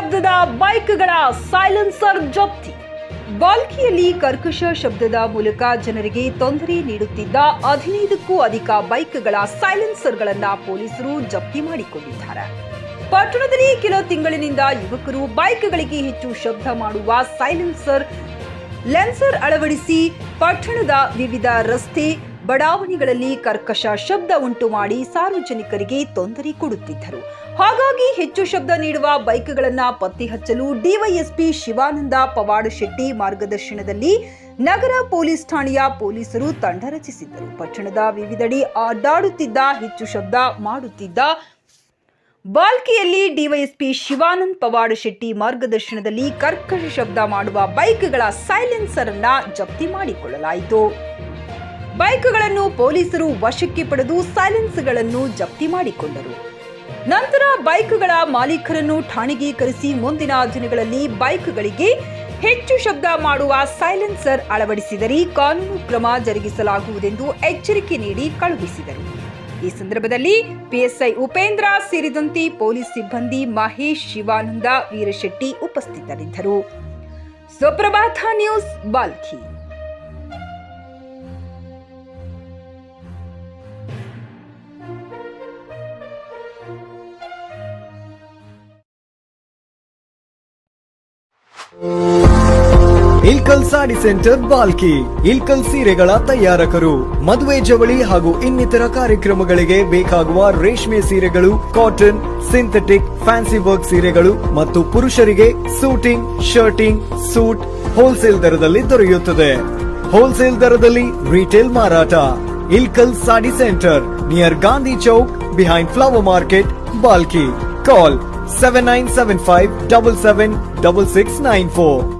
ಶಬ್ದದ ಬೈಕ್ಗಳ ಸೈಲೆನ್ಸರ್ ಜಪ್ತಿ. ಬಾಲ್ಕಿಯಲ್ಲಿ ಕರ್ಕಶ ಶಬ್ದದ ಮೂಲಕ ಜನರಿಗೆ ತೊಂದರೆ ನೀಡುತ್ತಿದ್ದ 15ಕ್ಕೂ ಅಧಿಕ ಬೈಕ್ಗಳ ಸೈಲೆನ್ಸರ್ಗಳನ್ನು ಪೊಲೀಸರು ಜಪ್ತಿ ಮಾಡಿಕೊಂಡಿದ್ದಾರೆ. ಪಟ್ಟಣದಲ್ಲಿ ಕೆಲ ತಿಂಗಳಿನಿಂದ ಯುವಕರು ಬೈಕ್ಗಳಿಗೆ ಹೆಚ್ಚು ಶಬ್ದ ಮಾಡುವ ಲೆನ್ಸರ್ ಅಳವಡಿಸಿ ಪಟ್ಟಣದ ವಿವಿಧ ರಸ್ತೆ ಬಡಾವಣೆಗಳಲ್ಲಿ ಕರ್ಕಶ ಶಬ್ದ ಉಂಟು ಮಾಡಿ ಸಾರ್ವಜನಿಕರಿಗೆ ತೊಂದರೆ ಕೊಡುತ್ತಿದ್ದರು. ಹಾಗಾಗಿ ಹೆಚ್ಚು ಶಬ್ದ ನೀಡುವ ಬೈಕ್ಗಳನ್ನು ಪತ್ತೆ ಹಚ್ಚಲು ಡಿವೈಎಸ್ಪಿ ಶಿವಾನಂದ ಪವಾಡ ಶೆಟ್ಟಿ ಮಾರ್ಗದರ್ಶನದಲ್ಲಿ ನಗರ ಪೊಲೀಸ್ ಠಾಣೆಯ ಪೊಲೀಸರು ತಂಡ ರಚಿಸಿದ್ದರು. ಪಟ್ಟಣದ ವಿವಿಧೆಡೆ ಅಡ್ಡಾಡುತ್ತಿದ್ದ ಹೆಚ್ಚು ಶಬ್ದ ಮಾಡುತ್ತಿದ್ದ ಬಾಲ್ಕಿಯಲ್ಲಿ ಡಿವೈಎಸ್ಪಿ ಶಿವಾನಂದ ಪವಾಡ ಶೆಟ್ಟಿ ಮಾರ್ಗದರ್ಶನದಲ್ಲಿ ಕರ್ಕಶ ಶಬ್ದ ಮಾಡುವ ಬೈಕ್ಗಳ ಸೈಲೆನ್ಸರ್ ಅನ್ನ ಜಪ್ತಿ ಮಾಡಿಕೊಳ್ಳಲಾಯಿತು. ಬೈಕ್ಗಳನ್ನು ಪೊಲೀಸರು ವಶಕ್ಕೆ ಪಡೆದು ಸೈಲೆನ್ಸ್ಗಳನ್ನು ಜಪ್ತಿ ಮಾಡಿಕೊಂಡರು. ನಂತರ ಬೈಕ್ಗಳ ಮಾಲೀಕರನ್ನು ಠಾಣೆಗೆ ಕರೆಸಿ ಮುಂದಿನ ದಿನಗಳಲ್ಲಿ ಬೈಕ್ಗಳಿಗೆ ಹೆಚ್ಚು ಶಬ್ದ ಮಾಡುವ ಸೈಲೆನ್ಸರ್ ಅಳವಡಿಸಿದರೆ ಕಾನೂನು ಕ್ರಮ ಜರುಗಿಸಲಾಗುವುದೆಂದು ಎಚ್ಚರಿಕೆ ನೀಡಿ ಕಳುಹಿಸಿದರು. ಈ ಸಂದರ್ಭದಲ್ಲಿ ಪಿಎಸ್ಐ ಉಪೇಂದ್ರ ಸೇರಿದಂತೆ ಪೊಲೀಸ್ ಸಿಬ್ಬಂದಿ ಮಹೇಶ್, ಶಿವಾನಂದ, ವೀರಶೆಟ್ಟಿ ಉಪಸ್ಥಿತರಿದ್ದರು. ಸುಪ್ರಭಾತ ನ್ಯೂಸ್, ಬಾಲ್ಕಿ. ಇಲ್ಕಲ್ ಸಾಡಿ ಸೆಂಟರ್ ಬಾಲ್ಕಿ. ಇಲ್ಕಲ್ ಸೀರೆಗಳ ತಯಾರಕರು. ಮದುವೆ, ಜವಳಿ ಹಾಗೂ ಇನ್ನಿತರ ಕಾರ್ಯಕ್ರಮಗಳಿಗೆ ಬೇಕಾಗುವ ರೇಷ್ಮೆ ಸೀರೆಗಳು, ಕಾಟನ್, ಸಿಂಥೆಟಿಕ್, ಫ್ಯಾನ್ಸಿ ವರ್ಕ್ ಸೀರೆಗಳು ಮತ್ತು ಪುರುಷರಿಗೆ ಸೂಟಿಂಗ್, ಶರ್ಟಿಂಗ್, ಸೂಟ್ ಹೋಲ್ಸೇಲ್ ದರದಲ್ಲಿ ದೊರೆಯುತ್ತದೆ. ಹೋಲ್ಸೇಲ್ ದರದಲ್ಲಿ ರಿಟೇಲ್ ಮಾರಾಟ. Ilkal sari centre near Gandhi Chowk behind flower market, ಬಾಲ್ಕಿ. ಕಾಲ್ 7975776694.